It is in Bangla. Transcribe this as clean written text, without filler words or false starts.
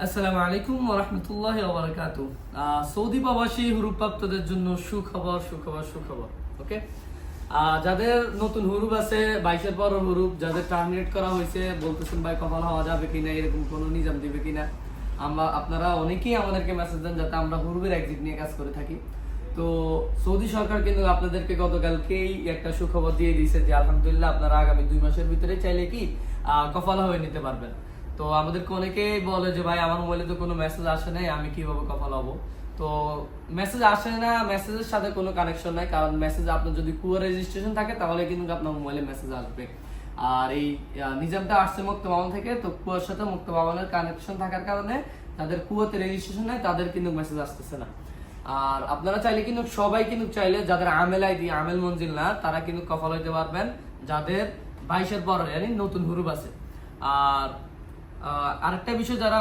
আসসালামু আলাইকুম ওয়া রাহমাতুল্লাহি ওয়া বারাকাতুহু। সৌদি প্রবাসী হুরুপ্রাপ্তদের জন্য সুখবর সুখবর সুখবর। ওকে, যাদের নতুন হুরুপ আছে 22-এর পর হুরুপ, যাদের টার্মিনেট করা হয়েছে, বলতেছেন ভাই কপাল হওয়া যাবে কিনা, এরকম কোনো নিজাম দিবে কিনা। আপনারা অনেকেই আমাদেরকে মেসেজ দেন যাতে আমরা হুরুপের এক্সিট নিয়ে কাজ করে থাকি। তো সৌদি সরকার কিন্তু আপনাদেরকে গতকালকেই একটা সুখবর দিয়ে দিয়েছে যে আলহামদুলিল্লাহ আপনারা আগামী 2 মাসের ভিতরে চাইলে কি কফালা হয়ে নিতে পারবেন। তো আমাদেরকে অনেকেই বলে যে ভাই আমার মোবাইলে তো কোনো মেসেজ আসে নাই, আমি কিভাবে কফাল হবো। তো মেসেজ আসে না, মেসেজের সাথে কোনো কানেকশন নাই, কারণ মেসেজ আপনার যদি কুয়া রেজিস্ট্রেশন থাকে তাহলে কিন্তু আপনার মোবাইলে মেসেজ আসবে। আর এই নিজামটা আসছে মুক্ত ভবন থেকে, তো কুয়ার সাথে মুক্ত ভবনের কানেকশন থাকার কারণে তাদের কুয়াতে রেজিস্ট্রেশন নাই, তাদের কিন্তু মেসেজ আসতেছে না। আর আপনারা চাইলে কিন্তু সবাই কিন্তু চাইলে যাদের আমেল আইডি আমেল মঞ্জিল না, তারা কিন্তু কফল হইতে পারবেন, যাদের 22-এর পর নতুন হুরুপ আছে। আর আরেকটা বিষয়, যারা